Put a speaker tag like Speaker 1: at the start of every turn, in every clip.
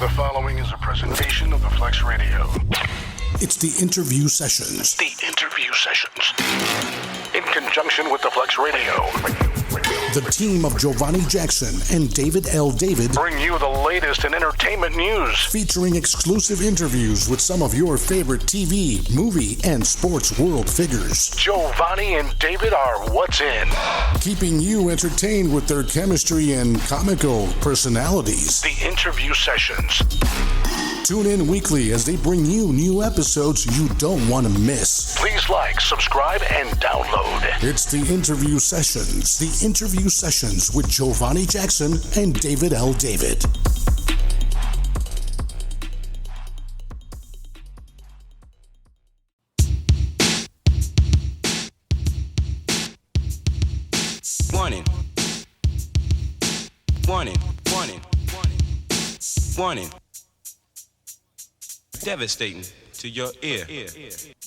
Speaker 1: The following is a presentation of the Flex Radio.
Speaker 2: It's the interview sessions.
Speaker 1: The interview sessions. In conjunction with the Flex Radio.
Speaker 2: The team of Giovanni Jackson and David L. David
Speaker 1: bring you the latest in entertainment news.
Speaker 2: Featuring exclusive interviews with some of your favorite TV, movie, and sports world figures.
Speaker 1: Giovanni and David are what's in.
Speaker 2: Keeping you entertained with their chemistry and comical personalities.
Speaker 1: The interview sessions.
Speaker 2: Tune in weekly as they bring you new episodes you don't want to miss.
Speaker 1: Please like, subscribe, and download.
Speaker 2: It's the interview sessions. The interview sessions with Giovanni Jackson and David L. David.
Speaker 3: Warning. Devastating to your ear.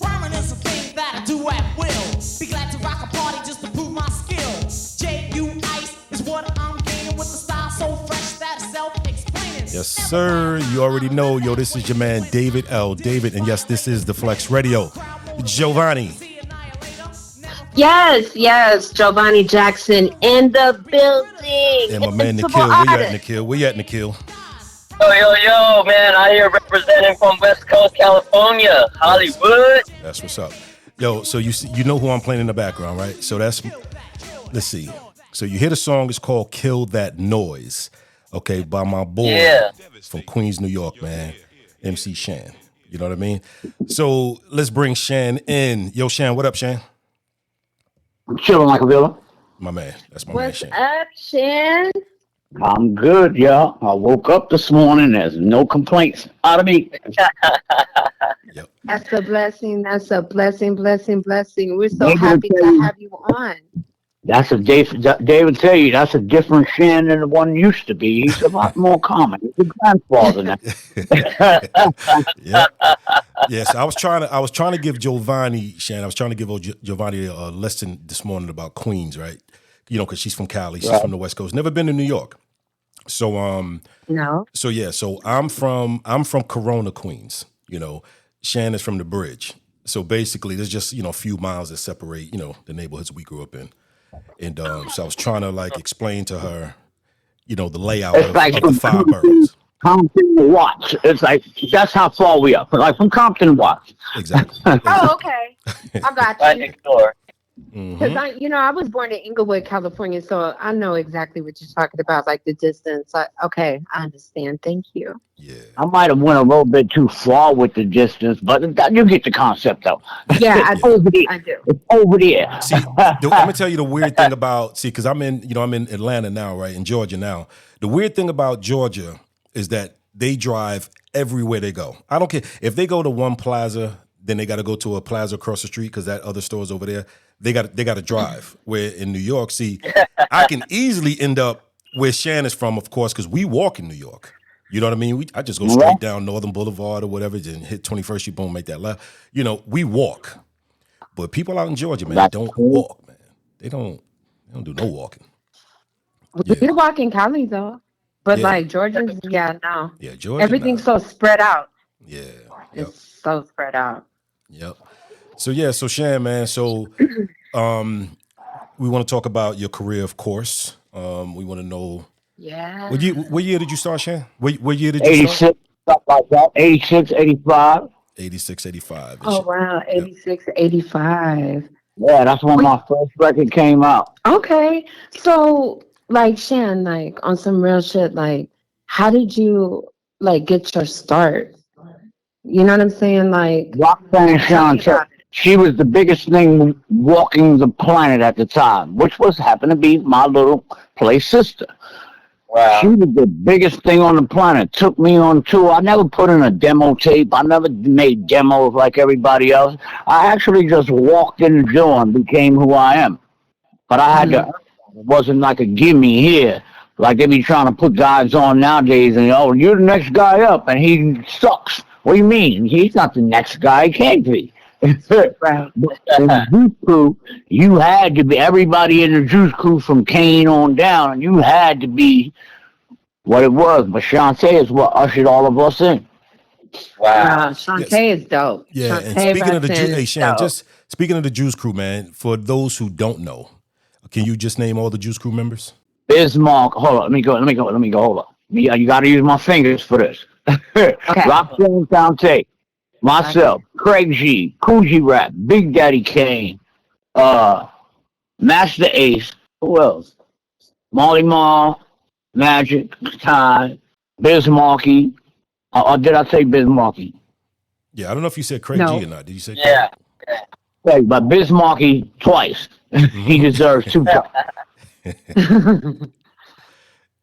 Speaker 4: Rhyming is a thing that I do at will. Be glad to rock a party just to prove my skill. J.U. Ice is what I'm gaining with the style so fresh that it's self-explaining.
Speaker 5: Yes, sir. You already know. Yo, this is your man, David L. David. And yes, this is the Flex Radio. Giovanni.
Speaker 6: Yes, Giovanni Jackson in the building.
Speaker 5: And my man, Nikhil. Where you at, Nikhil? Where you at, Nikhil?
Speaker 7: Yo, man, out here representing from West Coast, California, Hollywood.
Speaker 5: That's what's up. Yo, so you know who I'm playing in the background, right? So let's see. So you hear the song, it's called Kill That Noise, okay, by my boy from Queens, New York, man, MC Shan. You know what I mean? So let's bring Shan in. Yo, Shan, what up, Shan?
Speaker 8: I'm chilling like a villain.
Speaker 5: My man, that's my
Speaker 6: What's
Speaker 5: man, Shan.
Speaker 6: up, Shan?
Speaker 8: I'm good, y'all. I woke up this morning. There's no complaints out of me.
Speaker 5: Yep.
Speaker 6: That's a blessing. That's a blessing. We're so happy to have you on.
Speaker 8: That's a David tell you, that's a different Shan than the one used to be. He's a lot more common. He's a grandfather now.
Speaker 5: Yes, I was trying to give Giovanni, Shan, Giovanni a lesson this morning about Queens, right? You know, because she's from Cali, she's from the West Coast, never been to New York. So
Speaker 6: No.
Speaker 5: So I'm from Corona, Queens. You know, Shan is from the Bridge. So basically, there's just a few miles that separate the neighborhoods we grew up in. And so I was trying to explain to her, the layout of the five boroughs.
Speaker 8: Compton to Watts. It's like that's how far we are. Like from Compton to Watts.
Speaker 5: Exactly.
Speaker 6: Oh, okay. I got you.
Speaker 7: Right next door.
Speaker 6: Because I was born in Inglewood, California, so I know exactly what you're talking about, like the distance. Okay, I understand. Thank you.
Speaker 5: Yeah.
Speaker 8: I might have went a little bit too far with the distance, but you get the concept, though.
Speaker 6: Yeah, I do.
Speaker 8: It's over there.
Speaker 5: See, I'm gonna tell you the weird thing about because I'm in Atlanta now, right, in Georgia now. The weird thing about Georgia is that they drive everywhere they go. I don't care if they go to one plaza, then they got to go to a plaza across the street because that other store's over there. They got to drive. Where in New York, see, I can easily end up where Shan is from, of course, because we walk in New York. You know what I mean? I just go straight down Northern Boulevard or whatever, and hit 21st Street, boom, make that left. We walk. But people out in Georgia, man, don't walk, man. They don't do no walking.
Speaker 6: We walk in Cali though, but Georgians, no.
Speaker 5: Yeah, Georgia.
Speaker 6: Everything's so spread out.
Speaker 5: Yeah.
Speaker 6: It's so spread out.
Speaker 5: Yep. So Shan, man, we want to talk about your career, of course. We want to know.
Speaker 6: Yeah.
Speaker 5: What year did you start, Shan? What year did you start?
Speaker 8: 86, stuff like that. 86, 85.
Speaker 5: 86, 85.
Speaker 6: Oh, wow. 86, 85.
Speaker 8: Yeah, that's when my first record came out.
Speaker 6: Okay. So, Shan, on some real shit, how did you, get your start? You know what I'm saying?
Speaker 8: Roxanne Shan, she was the biggest thing walking the planet at the time, which happened to be my little play sister.
Speaker 7: Wow.
Speaker 8: She was the biggest thing on the planet. Took me on tour. I never put in a demo tape. I never made demos like everybody else. I actually just walked in the door and became who I am. But I had to. It wasn't like a gimme here. Like they be trying to put guys on nowadays, and you're the next guy up, and he sucks. What do you mean? He's not the next guy. He can't be. But in the Juice Crew, you had to be, everybody in the Juice Crew from Kane on down, and you had to be what it was. But Shantae is what ushered all of us in.
Speaker 7: Wow.
Speaker 6: Shantae is dope.
Speaker 5: Yeah, and
Speaker 6: Shantae
Speaker 5: speaking of the
Speaker 6: Braxton
Speaker 5: hey
Speaker 6: is
Speaker 5: Shan,
Speaker 6: dope.
Speaker 5: just speaking of the Juice Crew, man. For those who don't know, can you just name all the Juice Crew members?
Speaker 8: Bismarck, hold on, let me go, hold on. You got to use my fingers for this.
Speaker 6: Okay.
Speaker 8: Roxanne Dante, myself, Craig G, Coogee Rap, Big Daddy Kane, Master Ace, who else? Molly Mall, Magic, Ty, Bismarcky. Did I say Bismarcky?
Speaker 5: Yeah, I don't know if you said Craig
Speaker 6: No.
Speaker 5: G or not. Did you say Craig?
Speaker 7: Yeah.
Speaker 8: Hey, but Bismarcky twice. He deserves 2 times.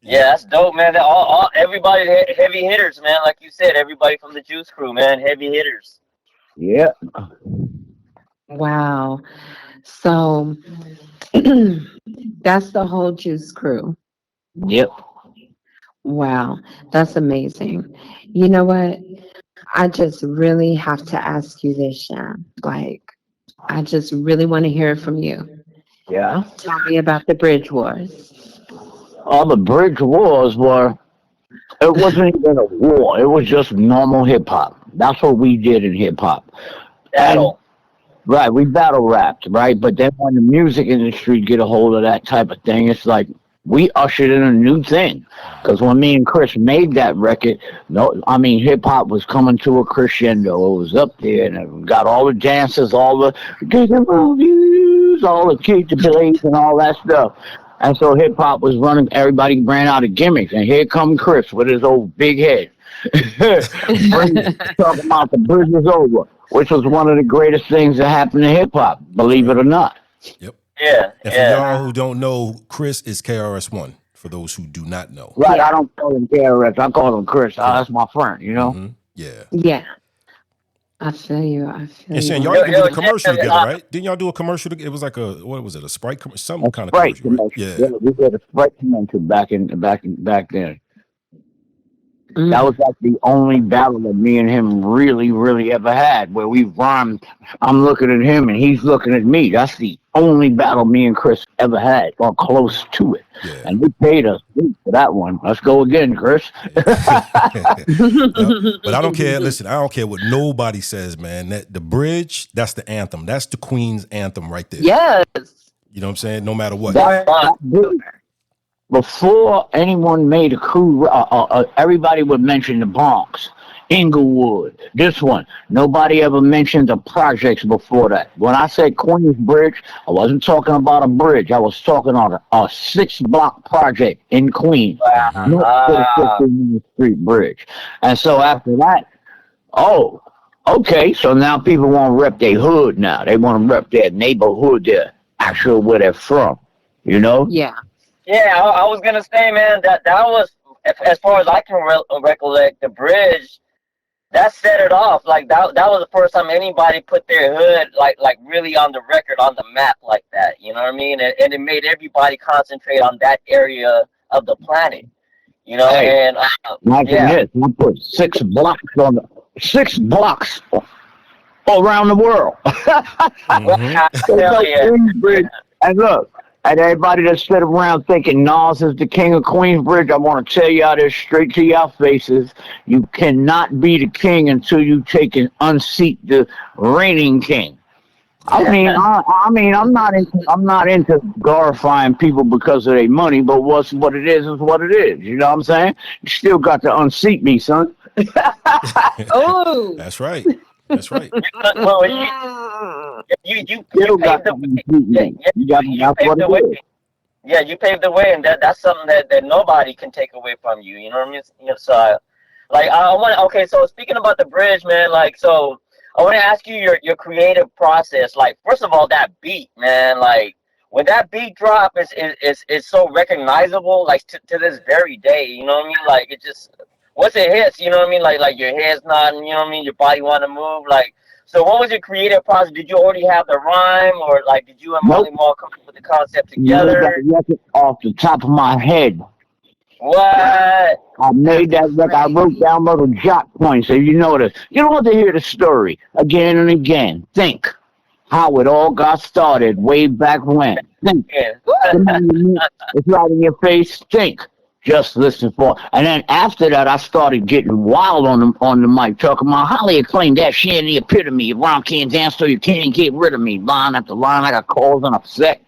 Speaker 7: Yeah, that's dope, man. Everybody heavy hitters, man. Like you said, everybody from the Juice Crew, man, heavy hitters.
Speaker 8: Yeah.
Speaker 6: Wow. So that's the whole Juice Crew.
Speaker 8: Yep.
Speaker 6: Wow. That's amazing. You know what? I just really have to ask you this, Shan. Like, I just really want to hear it from you.
Speaker 8: Yeah.
Speaker 6: Tell me about the Bridge Wars.
Speaker 8: All the bridge wars were, it wasn't even a war. It was just normal hip hop. That's what we did in hip hop.
Speaker 7: Battle.
Speaker 8: Right, we battle rapped, right? But then when the music industry get a hold of that type of thing, it's like we ushered in a new thing. Because when me and Chris made that record, hip hop was coming to a crescendo. It was up there, and it got all the dances, all the movies, all the kids to plays, and all that stuff. And so hip hop was running. Everybody ran out of gimmicks, and here come Chris with his old big head, talking about the bridge is over, which was one of the greatest things that happened to hip hop. Believe it or not.
Speaker 5: Yep.
Speaker 7: Yeah.
Speaker 5: And for y'all who don't know, Chris is KRS-One. For those who do not know,
Speaker 8: Right, I don't call him KRS. I call him Chris. That's my friend, you know?
Speaker 5: Mm-hmm. Yeah.
Speaker 6: Yeah. I feel you. I feel
Speaker 5: And Shan,
Speaker 6: you.
Speaker 5: y'all even did a commercial together, right? Didn't y'all do a commercial? It was like what was it? A Sprite commercial? Some kind of
Speaker 8: Sprite
Speaker 5: commercial, right?
Speaker 8: commercial.
Speaker 5: Yeah.
Speaker 8: We did a Sprite commercial back then.
Speaker 6: Mm.
Speaker 8: That was like the only battle that me and him really ever had, where we rhymed. I'm looking at him and he's looking at me. That's the only battle me and Chris ever had, or close to it.
Speaker 5: Yeah.
Speaker 8: And they paid us for that one. Let's go again, Chris.
Speaker 5: No, but I don't care. Listen, I don't care what nobody says, man. That the bridge, that's the anthem. That's the Queens anthem right there.
Speaker 6: Yes.
Speaker 5: You know what I'm saying? No matter what.
Speaker 8: Before anyone made a crew, everybody would mention the Bronx, Inglewood, this one. Nobody ever mentioned the projects before that. When I said Queensbridge, I wasn't talking about a bridge. I was talking on a 6-block project in Queens. Not the 15th Street Bridge. And so after that, okay, so now people want to rep their hood now. They want to rep their neighborhood, their actual where they're from, you know?
Speaker 6: Yeah.
Speaker 7: Yeah, I was gonna say, man, that was, as far as I can recollect, the bridge that set it off. Like that was the first time anybody put their hood like really on the record, on the map like that. You know what I mean? And it made everybody concentrate on that area of the planet. You know,
Speaker 8: Hey,
Speaker 7: and
Speaker 8: this, we put 6 blocks around the world.
Speaker 7: hell yeah.
Speaker 8: Queensbridge. And look, and everybody that stood around thinking Nas is the king of Queensbridge, I want to tell y'all this straight to y'all faces. You cannot be the king until you take and unseat the reigning king. I mean, I'm not into glorifying people because of their money, but what it is what it is. You know what I'm saying? You still got to unseat me, son.
Speaker 6: Oh.
Speaker 5: That's right. That's right.
Speaker 7: Well, you
Speaker 8: Still
Speaker 7: paved
Speaker 8: got
Speaker 7: the
Speaker 8: to unseat me. You
Speaker 7: paved the way.
Speaker 8: it is.
Speaker 7: Yeah, you paved the way, and that's something that nobody can take away from you. You know what I mean? You know, so I want. Okay, so speaking about the bridge, man. Like, so I want to ask you your creative process. Like, first of all, that beat, man. Like, when that beat drop is so recognizable, like to this very day. You know what I mean? Like, it just once it hits, you know what I mean? Like your head's nodding. You know what I mean? Your body want to move. Like, so what was your creative process? Did you already have the rhyme, or like did you and Molly Mall come up with the concept together?
Speaker 8: That record off the top of my head.
Speaker 7: What?
Speaker 8: I made that record. I wrote down little jot points so you know this. You don't want to hear the story again and again. Think how it all got started way back when. Think.
Speaker 7: Yeah.
Speaker 8: It's right in your face. Think. Just listen for. And then after that, I started getting wild on the mic, talking about highly acclaimed that Shan, the epitome of Ron can't dance, so you can't get rid of me. Line after line, I got calls and upset.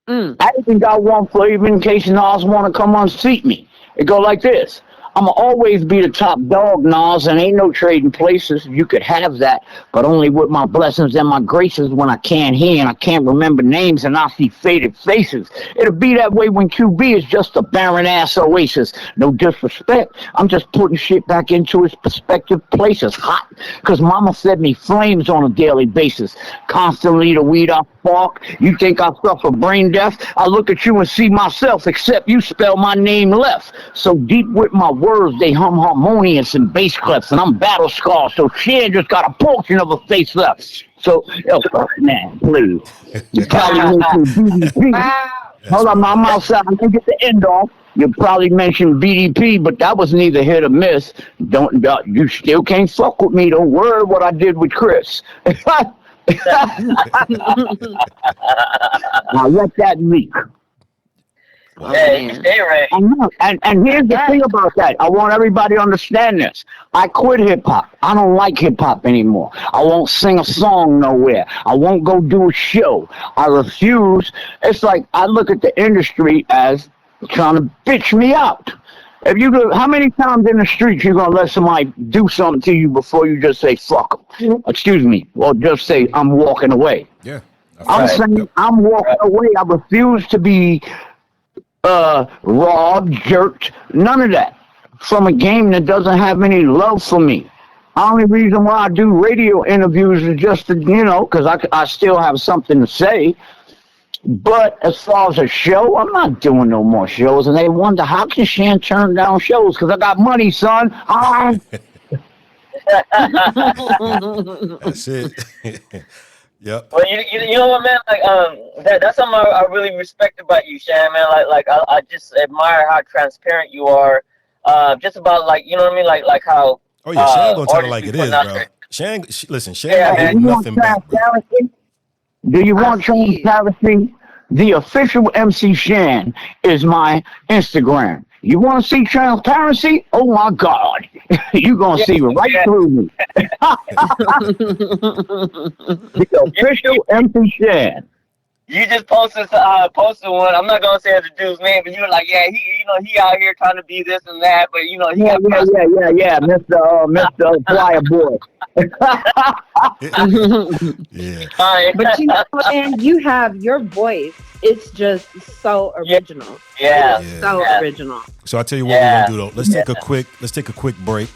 Speaker 8: I even got one flavor in case Nas want to come unseat me. It go like this. I'ma always be the top dog, Nas, and ain't no trading places. You could have that, but only with my blessings and my graces when I can't hear and I can't remember names and I see faded faces. It'll be that way when QB is just a barren-ass oasis. No disrespect. I'm just putting shit back into its perspective places. Hot, because mama fed me flames on a daily basis. Constantly the weed I spark. You think I suffer brain death? I look at you and see myself, except you spell my name left. So deep with my words, they hum harmonious and bass clefs, and I'm battle scarred, so Shan just got a portion of a face left. So, man, please. You probably mentioned BDP. Hold on, I'm outside. I can get the end off. You probably mentioned BDP, but that was neither hit or miss. You still can't fuck with me. Don't worry what I did with Chris. Now let that leak.
Speaker 7: Yeah, stay right.
Speaker 8: And here's the thing about that. I want everybody to understand this. I quit hip hop. I don't like hip hop anymore. I won't sing a song nowhere. I won't go do a show. I refuse. It's like I look at the industry as trying to bitch me out. If you go, how many times in the street you gonna let somebody do something to you before you just say fuck them? Excuse me, or just say I'm walking away.
Speaker 5: Yeah,
Speaker 8: I'm saying I'm walking away. I refuse to be robbed, jerked, none of that from a game that doesn't have any love for me. The only reason why I do radio interviews is just to, because I still have something to say. But as far as a show, I'm not doing no more shows. And they wonder, how can Shan turn down shows? Because I got money, son.
Speaker 5: That's it. Yep.
Speaker 7: Well, you know what, man? Like that's something I really respect about you, Shan, man. I just admire how transparent you are. Just about you know what I mean, like how.
Speaker 5: Oh yeah, Shan gonna tell it like it is, bro. Shan, listen, Shan don't hold nothing back, bro.
Speaker 8: Do you want transparency? The official MC Shan is my Instagram. You want to see transparency? Oh my God, you gonna see right through me. The official MC Shan.
Speaker 7: You just posted one. I'm not gonna say it's a dude's name, but you were like, yeah, he out here trying to be this and that, but he got
Speaker 8: Mr. Flyer Boy.
Speaker 5: Yeah.
Speaker 6: But and you have your voice. It's just so original.
Speaker 7: Yeah.
Speaker 6: So original.
Speaker 5: So I tell you what we're gonna do though. Let's take a quick break,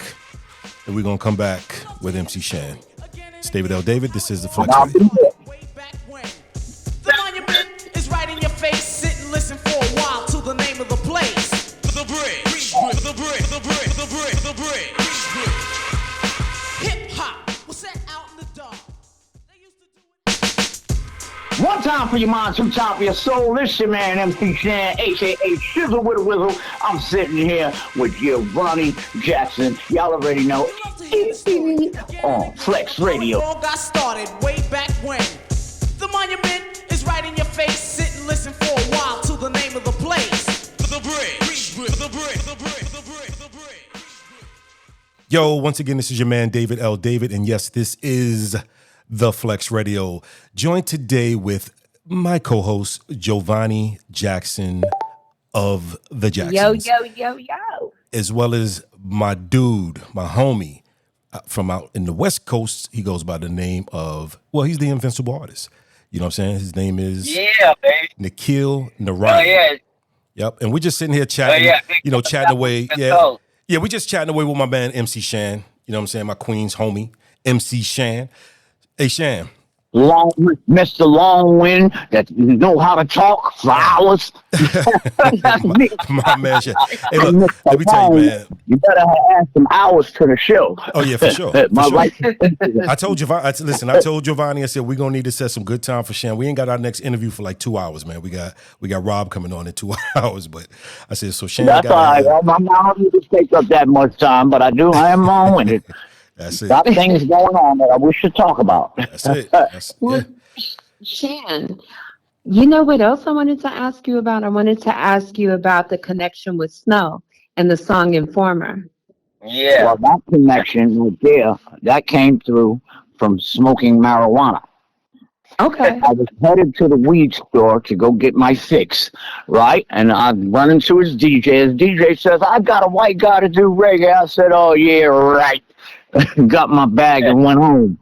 Speaker 5: and we're gonna come back with MC Shan. It's David L. David. This is the Flex Radio.
Speaker 4: The monument is right in your face. Sit and listen for a while to the name of the place. The bridge. Hip hop was set out in the dark. They used to do it.
Speaker 8: One time for your mind, two time for your soul. This your man, MC Shan, a.k.a. Shizzle with a Whizzle. I'm sitting here with Giovanni Jackson. Y'all already know. On Flex Radio.
Speaker 4: All got started way back when. The monument is right in your face. Sit and listen for a while to the name of the place. The bridge.
Speaker 5: Yo, once again, this is your man, David L. David, and yes, this is the Flex Radio. Joined today with my co-host, Giovanni Jackson of the Jacksons.
Speaker 6: Yo.
Speaker 5: As well as my dude, my homie, from out in the West Coast. He goes by the name of, he's the Invincible Artist. You know what I'm saying? His name is Nikhil Narayan.
Speaker 7: Oh, yeah.
Speaker 5: Yep. And we're just sitting here chatting, chatting away. Yeah. Yeah, we're just chatting away with my man, MC Shan. You know what I'm saying? My Queens homie, MC Shan. Hey, Shan.
Speaker 8: Mr. Longwind that know how to talk for hours.
Speaker 5: my man, Shan. Hey, look, let me tell you, man.
Speaker 8: You better add some hours to the show.
Speaker 5: Oh, yeah, for sure. I told Giovanni, I said, we're going to need to set some good time for Shan. We ain't got our next interview for like 2 hours, man. We got Rob coming on in 2 hours, but I said, so Shan.
Speaker 8: That's all right. I don't need to take up that much time, but I am long-winded.
Speaker 5: That's it.
Speaker 8: Got things going on that I wish to talk about.
Speaker 5: That's it.
Speaker 6: Shan, You know what else I wanted to ask you about? I wanted to ask you about the connection with Snow and the song Informer.
Speaker 7: Yeah.
Speaker 8: Well, that connection right there, that came through from smoking marijuana.
Speaker 6: Okay.
Speaker 8: I was headed to the weed store to go get my fix, right? And I run into his DJ. His DJ says, "I've got a white guy to do reggae." I said, "Oh, yeah, right." Got my bag and went home.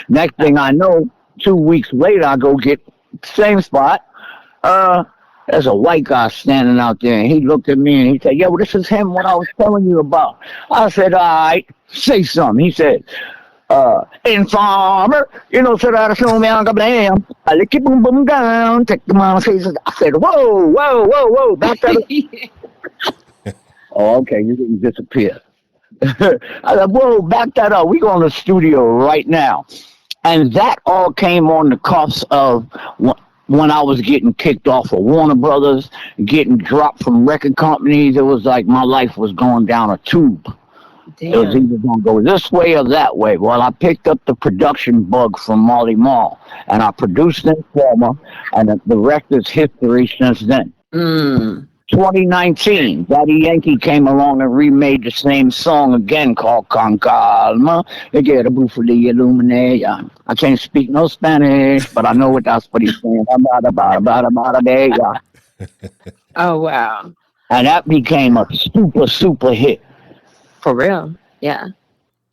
Speaker 8: Next thing I know, 2 weeks later, I go get same spot. Uh, there's a white guy standing out there, and he looked at me and he said, "Yo, this is him. What I was telling you about." I said, "All right, say something." He said, "Informer, you know, so that I show me on the blam. I lick it boom boom down, take the mama faces." I said, "Whoa, whoa, whoa, whoa, back that up." Oh, okay, you didn't disappear. I said, "Whoa, back that up. We go in the studio right now." And that all came on the cuffs of when I was getting kicked off of Warner Brothers, getting dropped from record companies. It was like my life was going down a tube. It was
Speaker 6: Damn.
Speaker 8: either going to go this way or that way. Well, I picked up the production bug from Molly Mall, and I produced Informer, and the rest is history since then.
Speaker 6: Mm.
Speaker 8: 2019, Daddy Yankee came along and remade the same song again called Con Calma. You get a boo for the illuminate. I can't speak no Spanish, but I know that's what he's saying.
Speaker 6: Oh, wow.
Speaker 8: And that became a super, super hit.
Speaker 6: For real. Yeah.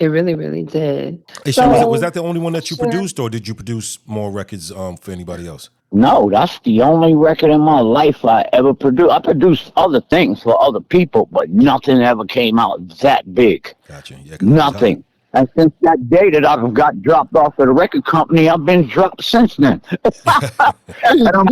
Speaker 6: It really, really did.
Speaker 5: Hey, Shan, was
Speaker 6: So,
Speaker 5: that the only one that you
Speaker 6: Shan,
Speaker 5: produced, or did you produce more records for anybody else?
Speaker 8: No, that's the only record in my life I ever produced. I produced other things for other people, but nothing ever came out that big.
Speaker 5: Gotcha. Yeah, 'cause it was hot.
Speaker 8: Nothing. And since that day that I got dropped off at the record company, I've been dropped since then. And I'm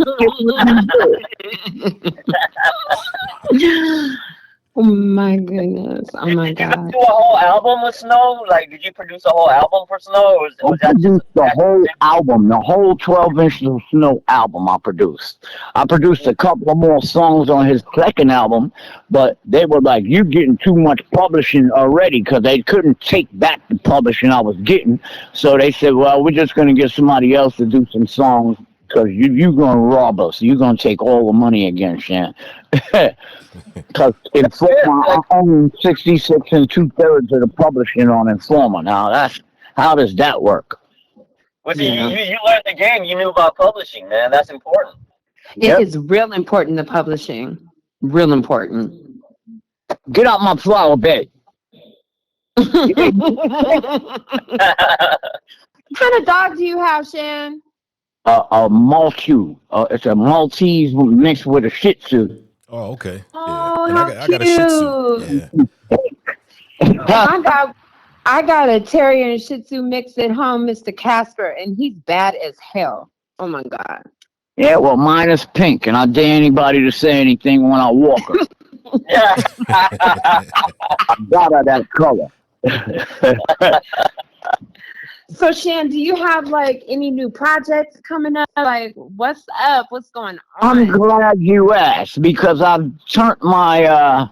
Speaker 6: oh my goodness. Oh my
Speaker 7: Did you
Speaker 6: God.
Speaker 7: do a whole album with Snow? Like, did you produce a whole album for Snow, or
Speaker 8: I
Speaker 7: was that just
Speaker 8: produced the whole album, the whole 12-inch of Snow album I produced. I produced a couple of more songs on his second album, but they were like, "You getting too much publishing already," because they couldn't take back the publishing I was getting. So they said, "Well, we're just going to get somebody else to do some songs because you going to rob us. You're going to take all the money again, Shan." Because Informer, I own 66 and 2/3 of the publishing on Informer. Now, how does that work?
Speaker 7: Well, see,
Speaker 6: Yeah.
Speaker 7: you learned the game. You knew about publishing, man. That's important.
Speaker 6: It
Speaker 8: Yep.
Speaker 6: is real important, the publishing. Real important.
Speaker 8: Get out my flower bed.
Speaker 6: What kind of dog do you have, Shan?
Speaker 8: A Maltese. It's a Maltese mixed with a Shih Tzu.
Speaker 5: Oh, okay.
Speaker 6: Oh,
Speaker 5: Yeah. And
Speaker 6: how
Speaker 5: I got a Shih Tzu.
Speaker 6: cute. I got a Terrier and Shih Tzu mix at home, Mr. Casper, and he's bad as hell. Oh my God.
Speaker 8: Yeah, well, mine is pink, and I dare anybody to say anything when I walk her.
Speaker 7: Yeah.
Speaker 8: I got her that color.
Speaker 6: So, Shan, do you have like any new projects coming up? Like, what's up? What's going
Speaker 8: I'm
Speaker 6: on?
Speaker 8: glad you asked because I've turned my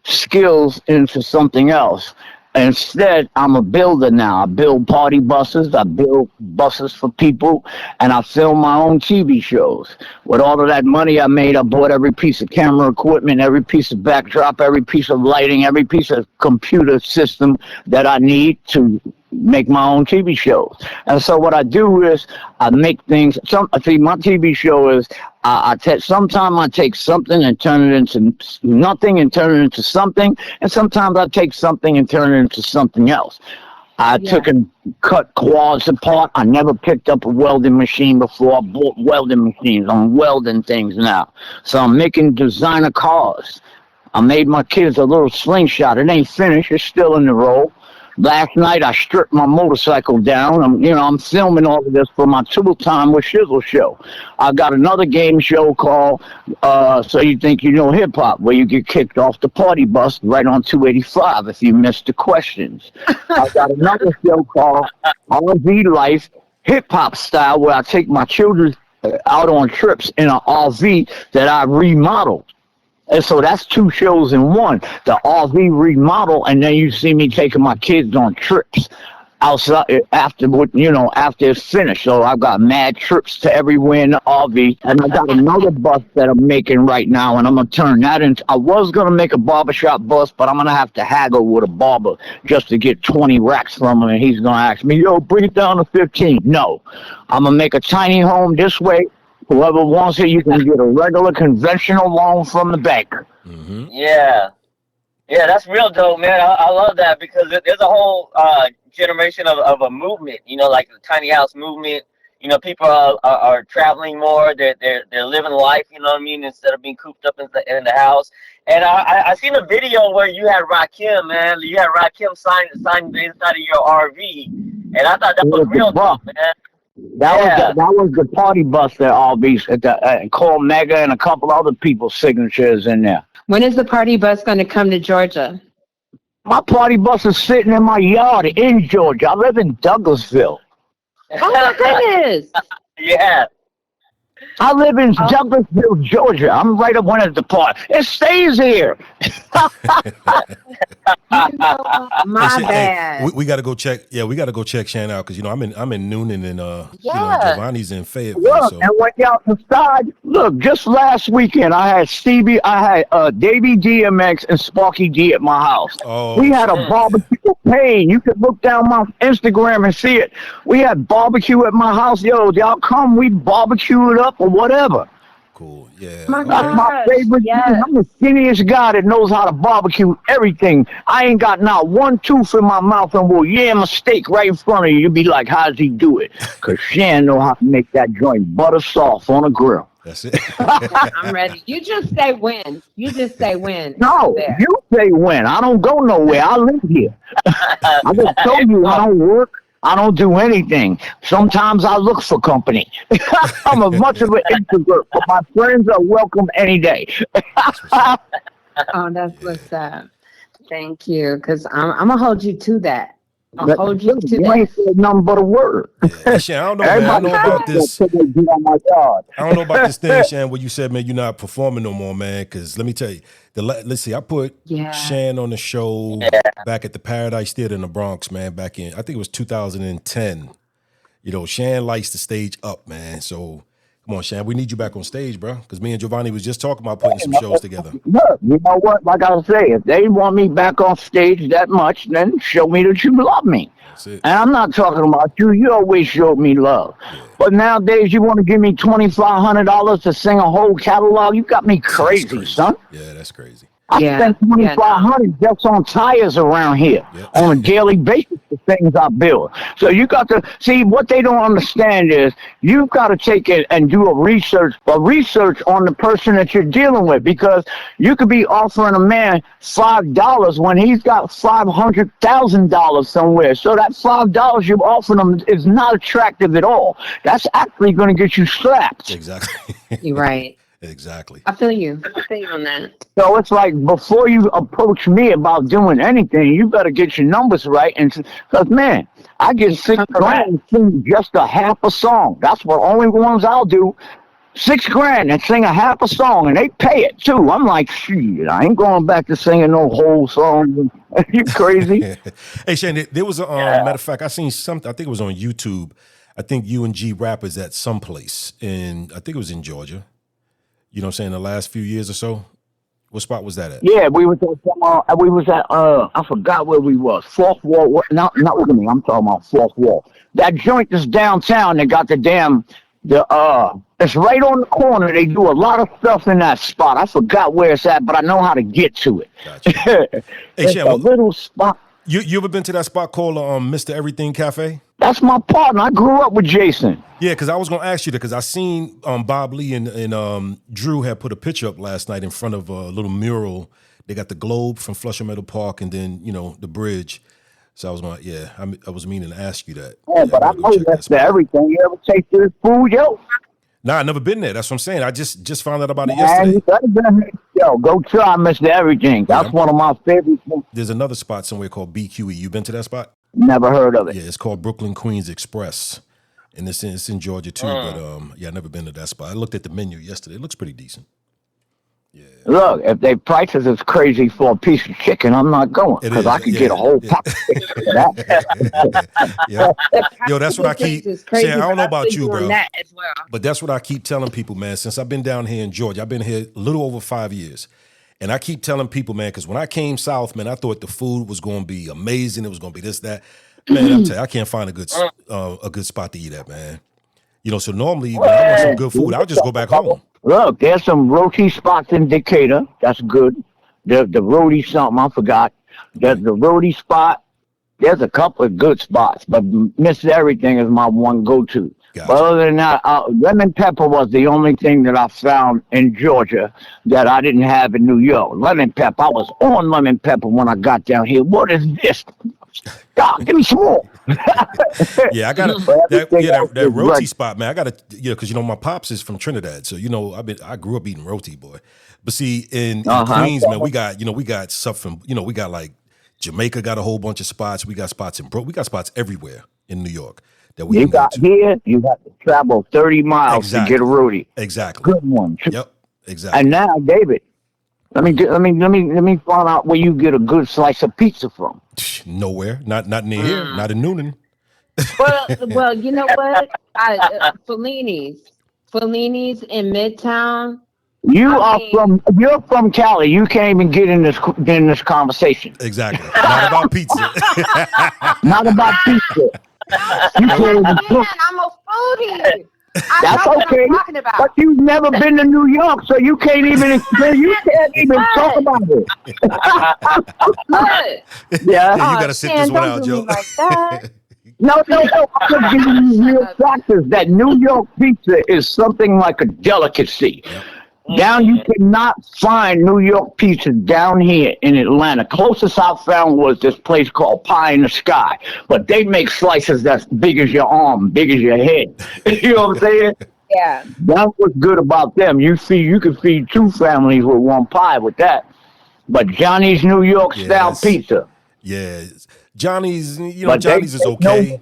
Speaker 8: skills into something else. Instead, I'm a builder now. I build party buses. I build buses for people, and I film my own TV shows. With all of that money I made, I bought every piece of camera equipment, every piece of backdrop, every piece of lighting, every piece of computer system that I need to make my own TV shows. And so what I do is I make things. See, my TV show is sometimes I take something and turn it into nothing and turn it into something, and sometimes I take something and turn it into something else. I took and cut quads apart. I never picked up a welding machine before. I bought welding machines. I'm welding things now. So I'm making designer cars. I made my kids a little slingshot. It ain't finished. It's still in the roll. Last night I stripped my motorcycle down. I'm filming all of this for my Tool Time with Shizzle show. I got another game show called So You Think You Know Hip Hop, where you get kicked off the party bus right on 285 if you missed the questions. I got another show called RV Life Hip Hop Style, where I take my children out on trips in an RV that I remodeled. And so that's two shows in one. The RV remodel, and then you see me taking my kids on trips. outside after it's finished. So I've got mad trips to everywhere in the RV, and I got another bus that I'm making right now, and I'm gonna turn that into. I was gonna make a barbershop bus, but I'm gonna have to haggle with a barber just to get 20 racks from him, and he's gonna ask me, "Yo, bring it down to 15." No, I'm gonna make a tiny home this way. Whoever wants it, you can get a regular conventional loan from the bank.
Speaker 5: Mm-hmm.
Speaker 7: Yeah. Yeah, that's real dope, man. I love that because there's a whole generation of a movement, like the tiny house movement. People are traveling more. They're living life, you know what I mean, instead of being cooped up in the house. And I seen a video where you had Rakim, man. You had Rakim signed the inside of your RV, and I thought that was real dope, man.
Speaker 8: That was the party bus that RV called Mega and a couple other people's signatures in there.
Speaker 6: When is the party bus going to come to Georgia?
Speaker 8: My party bus is sitting in my yard in Georgia. I live in Douglasville.
Speaker 6: Oh my goodness!
Speaker 7: Yeah.
Speaker 8: I live in Douglasville, Georgia. I'm right up one at the park. It stays here.
Speaker 6: My bad.
Speaker 5: Hey, we got to go check. Yeah, we got to go check Shan out because I'm in Noonan and Giovanni's in Fayetteville.
Speaker 8: Look, and when y'all decide, look, just last weekend I had Davey DMX and Sparky D at my house.
Speaker 5: Oh,
Speaker 8: we had a barbecue pain. You can look down my Instagram and see it. We had barbecue at my house. Yo, y'all come, we barbecue it up or whatever.
Speaker 5: Cool. Yeah.
Speaker 8: That's my favorite thing. I'm the skinniest guy that knows how to barbecue everything. I ain't got not one tooth in my mouth and will yam a steak right in front of you. You'll be like, how does he do it? Because Shan know how to make that joint butter soft on a grill.
Speaker 5: That's it.
Speaker 6: I'm ready. You just say when.
Speaker 8: No, you say when. I don't go nowhere. I live here. I just told you I don't work. I don't do anything. Sometimes I look for company. I'm a much of an introvert, but my friends are welcome any day.
Speaker 6: Oh, that's what's up. Thank you, because I'm going to hold you to that. I'll hold you to
Speaker 8: you
Speaker 6: that.
Speaker 8: ain't said nothing but a word.
Speaker 5: Yeah, Shan, I don't know, man. I don't know about this. I don't know about this thing, Shan, where you said, man, you're not performing no more, man. Because let me tell you, let's see, I put Shan on the show back at the Paradise Theater in the Bronx, man, back in, I think it was 2010. Shan lights the stage up, man. So come on, Shan, we need you back on stage, bro. Because me and Giovanni was just talking about putting some shows together.
Speaker 8: Look, you know what? Like I say, if they want me back on stage that much, then show me that you love me.
Speaker 5: That's it.
Speaker 8: And I'm not talking about you. You always showed me love. Yeah. But nowadays, you want to give me $2,500 to sing a whole catalog? You got me crazy, son.
Speaker 5: Yeah, that's crazy.
Speaker 8: I spend $2,500 just on tires around here on a daily basis for things I build. So you got to see what they don't understand is you've got to take it and do a research on the person that you're dealing with, because you could be offering a man $5 when he's got $500,000 somewhere. So that $5 you're offering him is not attractive at all. That's actually going to get you slapped.
Speaker 5: Exactly.
Speaker 6: You're right.
Speaker 5: Exactly.
Speaker 6: I feel you on that.
Speaker 8: So it's like, before you approach me about doing anything, you better get your numbers right. And because, man, I get $6,000 and sing just a half a song. That's what only ones I'll do. $6,000 and sing a half a song, and they pay it too. I'm like, shit, I ain't going back to singing no whole song. Are you crazy?
Speaker 5: Hey, Shan, there was a matter of fact, I seen something. I think it was on YouTube. I think you and G Rappers at some place I think it was in Georgia. You know what I'm saying, the last few years or so? What spot was that at?
Speaker 8: Yeah, we was at I forgot where we was. Fourth Wall. Not with me. I'm talking about Fourth Wall. That joint is downtown. They got it's right on the corner. They do a lot of stuff in that spot. I forgot where it's at, but I know how to get to it.
Speaker 5: Gotcha. Hey, Shan,
Speaker 8: a little spot.
Speaker 5: You ever been to that spot called Mr. Everything Cafe?
Speaker 8: That's my partner. I grew up with Jason.
Speaker 5: Yeah, because I was going to ask you that, because I seen Bob Lee and Drew had put a picture up last night in front of a little mural. They got the globe from Flushing Meadow Park and then, the bridge. So I was going, I was meaning to ask you that.
Speaker 8: Yeah, but I know that's everything. You ever taste this food, yo?
Speaker 5: Nah, I never been there. That's what I'm saying. I just found out about it yesterday.
Speaker 8: Yo, go try Mr. Everything. That's one of my favorite things.
Speaker 5: There's another spot somewhere called BQE. You been to that spot?
Speaker 8: Never heard of it.
Speaker 5: Yeah, it's called Brooklyn Queens Express. And it's in Georgia too. But I've never been to that spot. I looked at the menu yesterday. It looks pretty decent.
Speaker 8: Look, if they prices is crazy for a piece of chicken, I'm not going
Speaker 5: It
Speaker 8: because
Speaker 5: is,
Speaker 8: I could get a whole pot of chicken for that.
Speaker 5: Yeah.
Speaker 6: The
Speaker 5: Yo, that's what I
Speaker 6: price
Speaker 5: keep
Speaker 6: is crazy,
Speaker 5: saying. I don't
Speaker 6: but
Speaker 5: know about
Speaker 6: sleep
Speaker 5: you,
Speaker 6: on
Speaker 5: bro.
Speaker 6: that as well.
Speaker 5: But that's what I keep telling people, man. Since I've been down here in Georgia, I've been here a little over 5 years. And I keep telling people, man, because when I came south, man, I thought the food was going to be amazing. It was going to be this, that. Man, I'm telling you, I can't find a good spot to eat at, man. You know, so normally when I want some good food, I'll just go back home.
Speaker 8: Look, there's some roti spots in Decatur. That's good. The roti something, I forgot. There's the roti spot. There's a couple of good spots, but Miss Everything is my one go-to.
Speaker 5: Gotcha.
Speaker 8: But other than that, lemon pepper was the only thing that I found in Georgia that I didn't have in New York. Lemon pepper. I was on lemon pepper when I got down here. What is this? God, give me some more.
Speaker 5: Yeah, I got that roti spot, man. I got to, because my pops is from Trinidad, so I grew up eating roti, boy. But see, in Queens, man, we got stuff from, we got like Jamaica got a whole bunch of spots. We got spots we got spots everywhere in New York that we
Speaker 8: you got here. You have to travel 30 miles to get a roti.
Speaker 5: Exactly.
Speaker 8: Good one.
Speaker 5: Yep. Exactly.
Speaker 8: And now, David, let me find out where you get a good slice of pizza from.
Speaker 5: Nowhere. Not near here. Not in Noonan.
Speaker 6: Well, you know what? Fellini's in Midtown.
Speaker 8: You're from Cali. You can't even get in this conversation.
Speaker 5: Exactly. Not about pizza.
Speaker 8: Not about pizza.
Speaker 6: I'm a foodie.
Speaker 8: That's okay. But you've never been to New York, so you can't even talk about it.
Speaker 5: Yeah, you gotta sit this one out, Joe.
Speaker 8: No. I'm giving you real factors that New York pizza is something like a delicacy. Yep. Down, you cannot find New York pizza down here in Atlanta. Closest I found was this place called Pie in the Sky. But they make slices that's big as your arm, big as your head. You know what I'm saying?
Speaker 6: Yeah.
Speaker 8: That's what's good about them. You can feed two families with one pie with that. But Johnny's New York style pizza.
Speaker 5: Yeah. Johnny's, Johnny's is okay.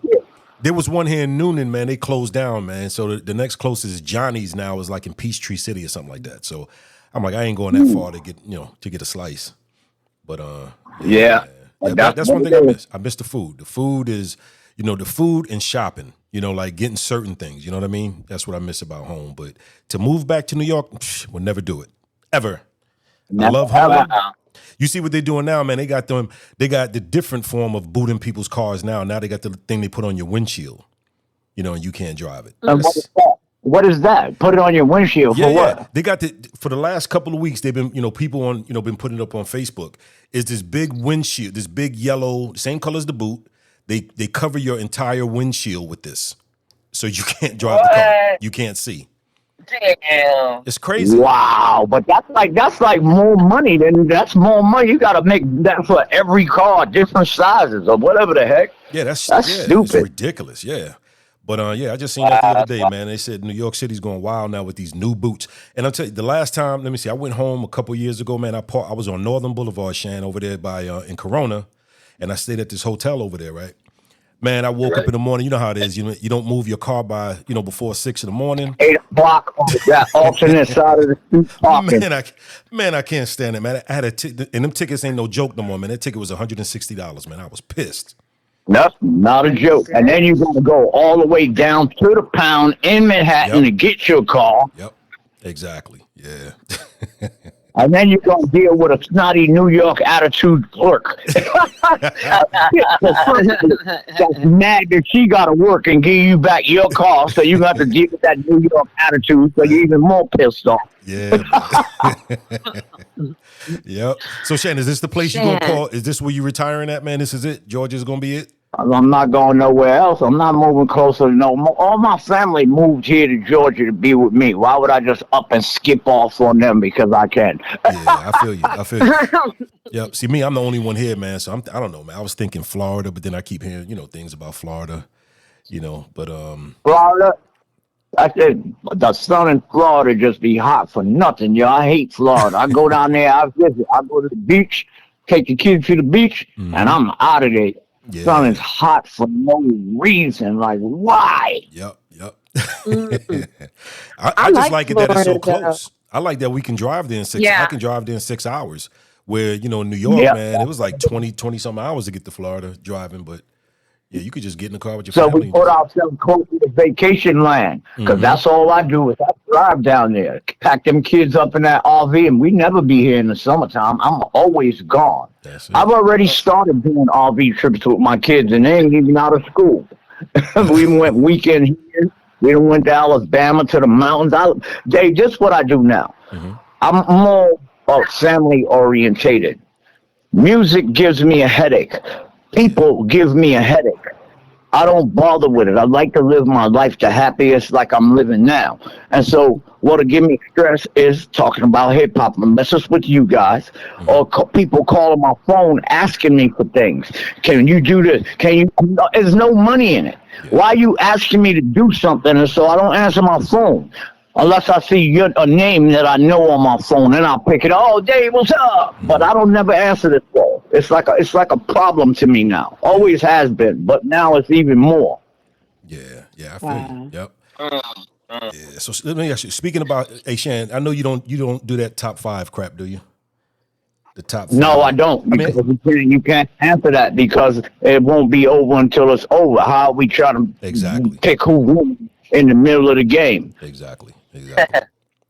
Speaker 5: There was one here in Noonan, man. They closed down, man. So the next closest Johnny's now is like in Peachtree City or something like that. So I'm like, I ain't going that far to get a slice. But that's one thing I miss. I miss the food. The food is, the food and shopping. Like getting certain things. You know what I mean? That's what I miss about home. But to move back to New York, we'll never do it ever. I love home. You see what they're doing now, man. They got the different form of booting people's cars now. Now they got the thing they put on your windshield, and you can't drive it.
Speaker 8: What is that? Put it on your windshield for what?
Speaker 5: Yeah. They got for the last couple of weeks, they've been, people been putting it up on Facebook. Is this big windshield, this big yellow, same color as the boot. They cover your entire windshield with this. So you can't drive the car. You can't see.
Speaker 7: Damn.
Speaker 5: It's crazy.
Speaker 8: Wow, but that's like more money. That's more money. You got to make that for every car, different sizes or whatever the heck.
Speaker 5: Yeah, that's
Speaker 8: stupid.
Speaker 5: It's ridiculous. Yeah, but I just seen that the other day, man. They said New York City's going wild now with these new boots. And I'll tell you, the last time, let me see, I went home a couple years ago, man. I was on Northern Boulevard, Shan, over there by in Corona, and I stayed at this hotel over there, right? Man, I woke up in the morning. You know how it is. You don't move your car by, before 6 in the morning.
Speaker 8: 8 o'clock on that alternate side of the street parking.
Speaker 5: Man, I can't stand it, man. I had a ticket, and them tickets ain't no joke no more, man. That ticket was $160, man. I was pissed.
Speaker 8: That's not a joke. And then you're going to go all the way down to the pound in Manhattan to get your car.
Speaker 5: Yep, exactly. Yeah.
Speaker 8: And then you're going to deal with a snotty New York attitude clerk. That's mad that she got to work and give you back your car, so you got to deal with that New York attitude, so you're even more pissed off.
Speaker 5: Yeah. Yep. So, Shan, is this the place you're going to call? Is this where you're retiring at, man? This is it? Georgia's going to be it?
Speaker 8: I'm not going nowhere else. I'm not moving closer to no more. All my family moved here to Georgia to be with me. Why would I just up and skip off on them because I can?
Speaker 5: Yeah, I feel you. Yep. See, me, I'm the only one here, man. So I don't know, man. I was thinking Florida, but then I keep hearing, things about Florida, but
Speaker 8: Florida. I said the sun in Florida just be hot for nothing, yo. I hate Florida. I go down there, I visit. I go to the beach, take the kids to the beach, and I'm out of there. Yeah. Sun is hot for no reason. Like, why?
Speaker 5: Yep. I just like it that it's so close. I like that we can drive there in I
Speaker 6: Yeah.
Speaker 5: can drive there in 6 hours. Where, you know, in New York,
Speaker 8: Yeah.
Speaker 5: man, it was like 20 some hours to get to Florida driving. But yeah, you could just get in the car with your
Speaker 8: So we
Speaker 5: family.
Speaker 8: put ourselves close to the vacation land because that's all I do is I drive down there, pack them kids up in that RV, and we never be here in the summertime. I'm always gone.
Speaker 5: That's it.
Speaker 8: I've already started doing RV trips with my kids, and they ain't even out of school. We went weekend here. We done went to Alabama to the mountains. Dave, just what I do now. I'm more family orientated. Music gives me a headache. People give me a headache. I don't bother with it. I like to live my life the happiest like I'm living now. And so what'll give me stress is talking about hip hop. I messes with you guys or people calling my phone asking me for things. Can you do this? Can you? There's no money in it. Why are you asking me to do something? And so I don't answer my phone. Unless I see a name that I know on my phone, and I'll pick it up. Oh, Dave, what's up? But I don't never answer this phone. It's like a problem to me now. Always has been, but now it's even more.
Speaker 5: Yeah, I feel you. Yep. Yeah. So let me ask you. Speaking about, hey Shan, I know you don't do that top 5 crap, do you? The top 5.
Speaker 8: No, I don't. Because you can't answer that because it won't be over until it's over. How are we trying to pick who won in the middle of the game?
Speaker 5: Exactly.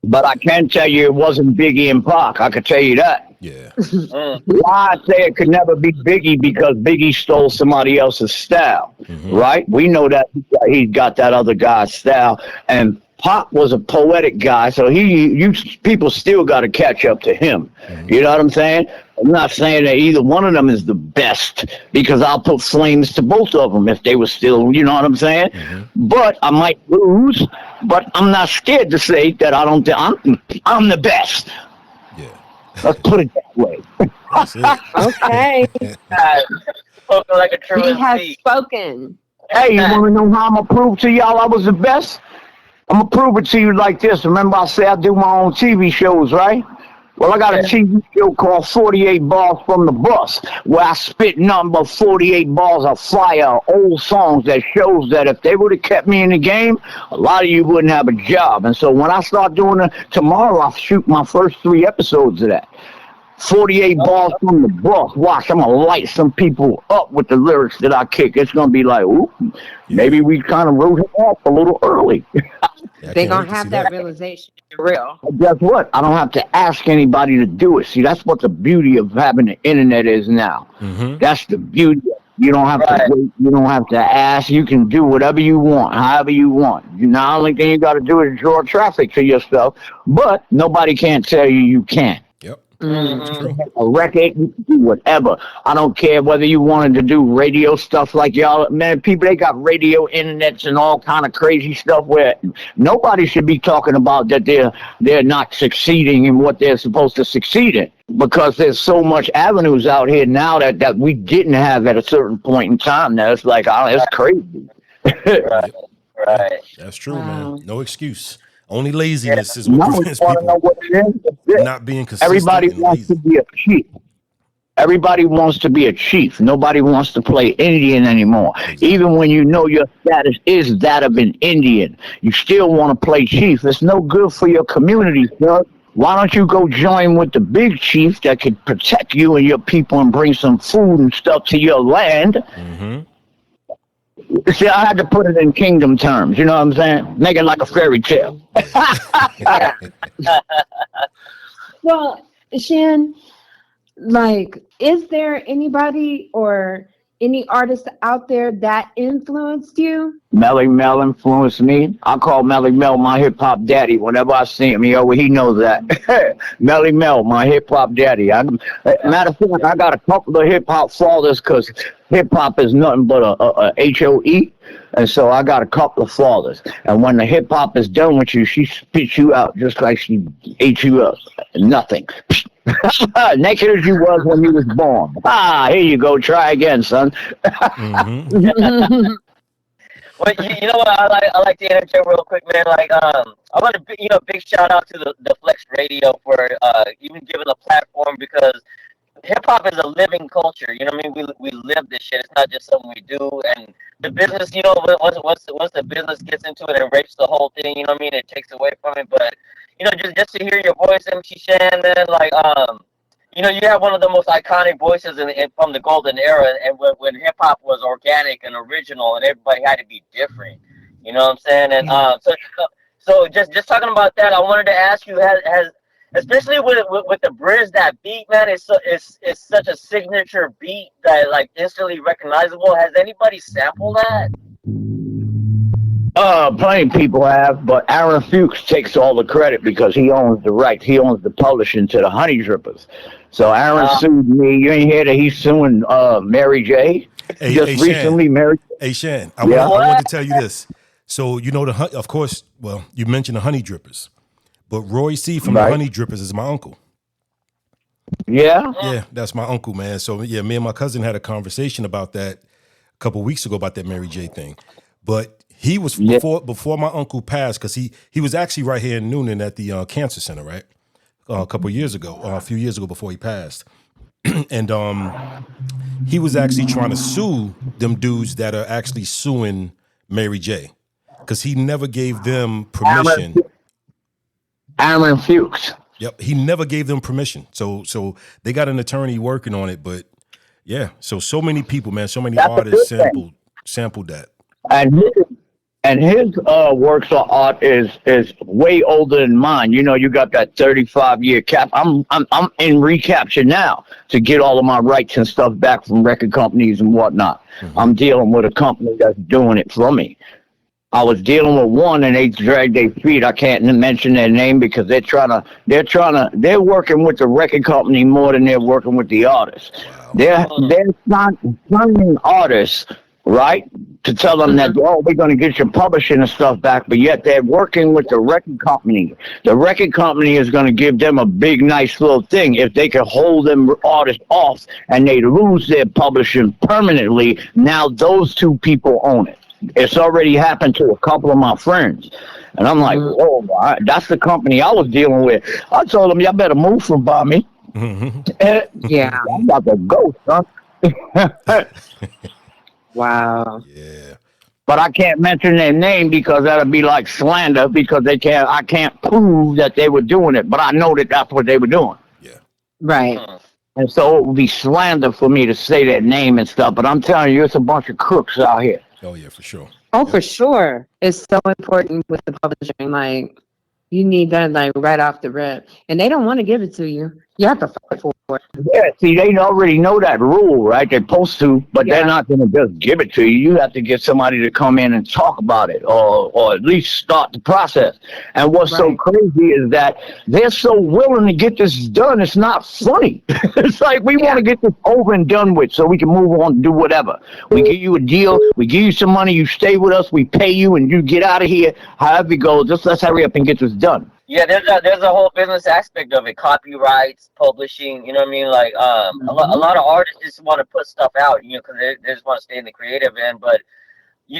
Speaker 8: But I can tell you it wasn't Biggie and Pac. I could tell you that.
Speaker 5: Yeah.
Speaker 8: Why I say it could never be Biggie because Biggie stole somebody else's style, right? We know that he got that other guy's style, and Pac was a poetic guy, so people still got to catch up to him. You know what I'm saying? I'm not saying that either one of them is the best because I'll put flames to both of them if they were still, you know what I'm saying? But I might lose, but I'm not scared to say that I don't. I'm the best.
Speaker 5: Yeah.
Speaker 8: Let's put it that way.
Speaker 5: That's it.
Speaker 6: Okay.
Speaker 7: Spoken like a true
Speaker 6: He has
Speaker 7: MC.
Speaker 6: spoken.
Speaker 8: Hey, you want to know how I'm going to prove to y'all I was the best? I'm going to prove it to you like this. Remember I said I do my own TV shows, right? Well, I got a TV show called 48 Bars from the Bus, where I spit nothing but 48 bars of fire, old songs that shows that if they would have kept me in the game, a lot of you wouldn't have a job. And so when I start doing it tomorrow, I'll shoot my first 3 episodes of that. 48 bars from the bus. Watch, I'm going to light some people up with the lyrics that I kick. It's going to be like, ooh, maybe we kind of wrote him off a little early.
Speaker 6: They're going to have that realization. Real.
Speaker 8: But guess what? I don't have to ask anybody to do it. See, that's what the beauty of having the internet is now. That's the beauty. You don't have to wait. You don't have to ask. You can do whatever you want, however you want. The only thing you got to do is draw traffic to your stuff. But nobody can't tell you can't.
Speaker 5: Yep.
Speaker 8: A record, you can do whatever. I don't care whether you wanted to do radio stuff like y'all. Man, people, they got radio internets and all kind of crazy stuff where nobody should be talking about that they're not succeeding in what they're supposed to succeed in. Because there's so much avenues out here now that we didn't have at a certain point in time. Now it's like, oh, it's crazy.
Speaker 7: Right.
Speaker 5: That's true, man. No excuse. Only laziness is what
Speaker 8: No,
Speaker 5: prevents
Speaker 8: you want to know
Speaker 5: people
Speaker 8: what it is?
Speaker 5: not being consistent.
Speaker 8: Everybody
Speaker 5: and
Speaker 8: wants
Speaker 5: lazy.
Speaker 8: to be a chief. Everybody wants to be a chief. Nobody wants to play Indian anymore. Even when you know your status is that of an Indian, you still want to play chief. It's no good for your community, sir. Why don't you go join with the big chief that can protect you and your people and bring some food and stuff to your land? See, I had to put it in kingdom terms. You know what I'm saying? Make it like a fairy tale.
Speaker 6: Well, Shan, like, is there anybody or any artist out there that influenced you?
Speaker 8: Melly Mel influenced me. I call Melly Mel my hip hop daddy. Whenever I see him, he knows that. Melly Mel, my hip hop daddy. Matter of fact, I got a couple of hip hop fathers because hip hop is nothing but a HOE. And so I got a couple of fathers. And when the hip hop is done with you, she spits you out just like she ate you up. Nothing. Naked as you was when you was born. Here you go. Try again, son.
Speaker 7: Well, you know what? I like to interject real quick, man. Like, I want to, big shout out to the Flex Radio for even giving a platform because hip hop is a living culture. You know what I mean? We live this shit. It's not just something we do. And the business, once the business gets into it and rapes the whole thing, you know what I mean? It takes away from it. But just to hear your voice, MC Shan, man, like, you have one of the most iconic voices from the golden era, and when hip hop was organic and original, and everybody had to be different. You know what I'm saying? And so just talking about that, I wanted to ask you, has especially with the bridge, that beat, man, it's such a signature beat that like instantly recognizable. Has anybody sampled that?
Speaker 8: Plenty of people have, but Aaron Fuchs takes all the credit because he owns the rights. He owns the publishing to the Honey Drippers. So Aaron sued me. You ain't hear that he's suing Mary J. Just recently,
Speaker 5: Shan.
Speaker 8: Mary.
Speaker 5: Hey Shan, I want to tell you this. So of course, well, you mentioned the Honey Drippers, but Roy C from the Honey Drippers is my uncle.
Speaker 8: Yeah?
Speaker 5: Yeah, that's my uncle, man. So yeah, me and my cousin had a conversation about that a couple weeks ago about that Mary J thing. But he was before my uncle passed, because he was actually right here in Noonan at the cancer center, right? A couple years ago, a few years ago before he passed. And he was actually trying to sue them dudes that are actually suing Mary J, because he never gave them permission.
Speaker 8: Aaron Fuchs.
Speaker 5: Yep, he never gave them permission. So they got an attorney working on it, but yeah. So many people, man, so many artists sampled that.
Speaker 8: And his works of art is way older than mine. You got that 35-year cap. I'm in recapture now to get all of my rights and stuff back from record companies and whatnot. Mm-hmm. I'm dealing with a company that's doing it for me. I was dealing with one, and they dragged their feet. I can't mention their name because they're working with the record company more than they're working with the artist. Wow. They're signing artists, right, to tell them that, we're going to get your publishing and stuff back, but yet they're working with the record company. The record company is going to give them a big, nice little thing if they can hold them artists off and they lose their publishing permanently. Now those two people own it. It's already happened to a couple of my friends. And I'm like, that's the company I was dealing with. I told them, y'all better move from by me.
Speaker 6: Yeah.
Speaker 8: I'm about to go, son.
Speaker 6: Wow.
Speaker 5: Yeah.
Speaker 8: But I can't mention their name because that'll be like slander, because I can't prove that they were doing it, but I know that that's what they were doing.
Speaker 5: Yeah.
Speaker 6: Right.
Speaker 8: And so it would be slander for me to say their name and stuff, but I'm telling you, it's a bunch of crooks out here.
Speaker 5: Oh yeah, for sure.
Speaker 6: Oh, for sure. It's so important with the publishing. Like, you need that like right off the rip. And they don't want to give it to you. You have to fight for it.
Speaker 8: Yeah, see, they already know that rule, right? They're supposed to, but they're not going to just give it to you. You have to get somebody to come in and talk about it, or at least start the process. And what's so crazy is that they're so willing to get this done. It's not funny. It's like we want to get this over and done with so we can move on and do whatever. We give you a deal. We give you some money. You stay with us. We pay you, and you get out of here. However it goes, just let's hurry up and get this done.
Speaker 7: Yeah, there's a whole business aspect of it, copyrights, publishing. You know what I mean? Like, a lot of artists just want to put stuff out, because they just want to stay in the creative end. But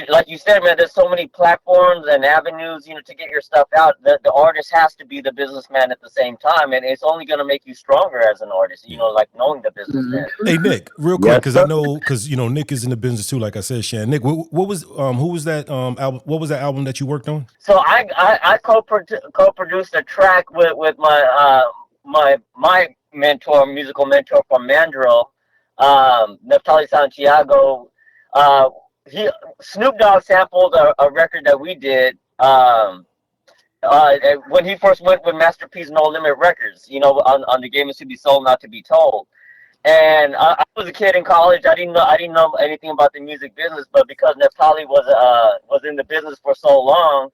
Speaker 7: like you said, man, there's so many platforms and avenues, to get your stuff out. The artist has to be the businessman at the same time, and it's only going to make you stronger as an artist. Like knowing the businessman.
Speaker 5: Hey Nick, real quick, because I know, Nick is in the business too. Like I said, Shan. Nick, what was who was that album? What was that album that you worked on?
Speaker 7: So I co-produced a track with my mentor, musical mentor from Mandrill, Neftali Santiago. Snoop Dogg sampled a record that we did when he first went with Masterpiece No Limit Records, on the Game Is to Be Sold, Not to Be Told. And I was a kid in college. I didn't know anything about the music business, but because Neftali was in the business for so long,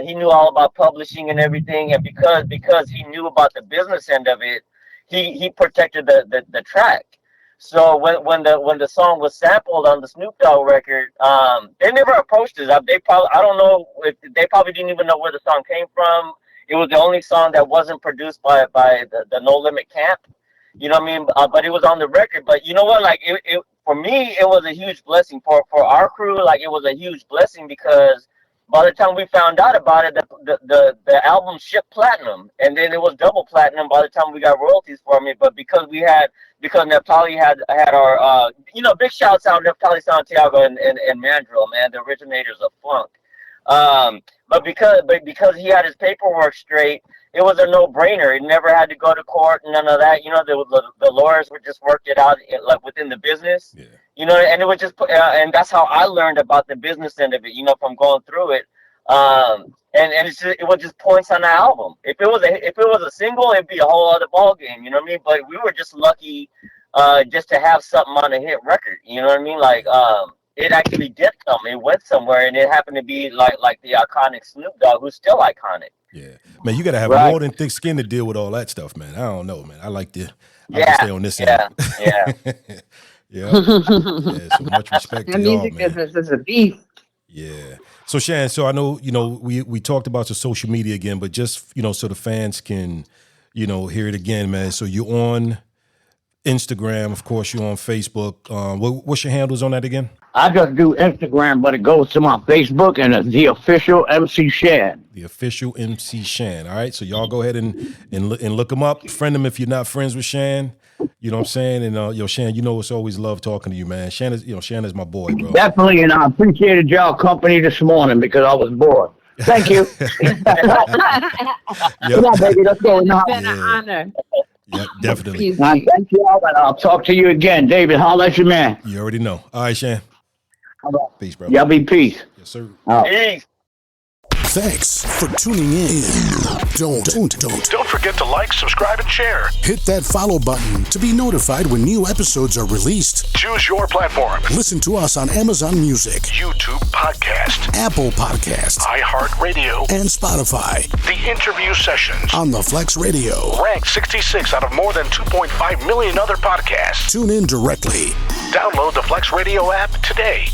Speaker 7: he knew all about publishing and everything. And because he knew about the business end of it, he protected the track. So when the song was sampled on the Snoop Dogg record, they never approached us. I don't know if they probably didn't even know where the song came from. It was the only song that wasn't produced by the No Limit camp. You know what I mean? But it was on the record. But you know what? Like it for me, it was a huge blessing for our crew. Like it was a huge blessing because by the time we found out about it, the album shipped platinum, and then it was double platinum by the time we got royalties from it. But because Neftali had our big shouts out Neftali Santiago and Mandrill, man, the originators of funk. But because he had his paperwork straight, it was a no-brainer. It never had to go to court, none of that. The lawyers would just work it out like within the business.
Speaker 5: Yeah.
Speaker 7: And it was just and that's how I learned about the business end of it. From going through it. And it was just points on the album. If it was a single, it'd be a whole other ball game. You know what I mean? But we were just lucky, just to have something on a hit record. You know what I mean? Like it actually did something. It went somewhere, and it happened to be like the iconic Snoop Dogg, who's still iconic.
Speaker 5: Yeah, man, you gotta have more than thick skin to deal with all that stuff, man. I don't know, man. I like to stay on this end.
Speaker 7: Yeah.
Speaker 5: Yeah. So much respect
Speaker 6: The
Speaker 5: to y'all,
Speaker 6: music
Speaker 5: man.
Speaker 6: business is a beast.
Speaker 5: Yeah. So Shan, I know, we talked about your social media again, but just, so the fans can, hear it again, man. So you're on Instagram, of course, you're on Facebook. What's your handles on that again?
Speaker 8: I just do Instagram, but it goes to my Facebook, and it's the official MC Shan.
Speaker 5: The official MC Shan. All right. So y'all go ahead and look him up. Friend him if you're not friends with Shan. You know what I'm saying? And Shan, it's always love talking to you, man. Shan is my boy, bro.
Speaker 8: Definitely, and I appreciated y'all company this morning because I was bored. Thank you. Come on, baby, let's go now.
Speaker 6: It's been an honor.
Speaker 5: Yeah, definitely.
Speaker 8: Thank y'all, and I'll talk to you again. David, holla at you, man.
Speaker 5: You already know. All right, Shan. Peace, bro.
Speaker 8: Y'all be peace.
Speaker 5: Yes, sir.
Speaker 7: Peace.
Speaker 2: Thanks for tuning in. Don't
Speaker 1: forget to like, subscribe, and share.
Speaker 2: Hit that follow button to be notified when new episodes are released.
Speaker 1: Choose your platform.
Speaker 2: Listen to us on Amazon Music,
Speaker 1: YouTube Podcast,
Speaker 2: Apple Podcasts,
Speaker 1: iHeartRadio,
Speaker 2: and Spotify.
Speaker 1: The Interview Sessions
Speaker 2: on the Flex Radio.
Speaker 1: Ranked 66 out of more than 2.5 million other podcasts.
Speaker 2: Tune in directly.
Speaker 1: Download the Flex Radio app today.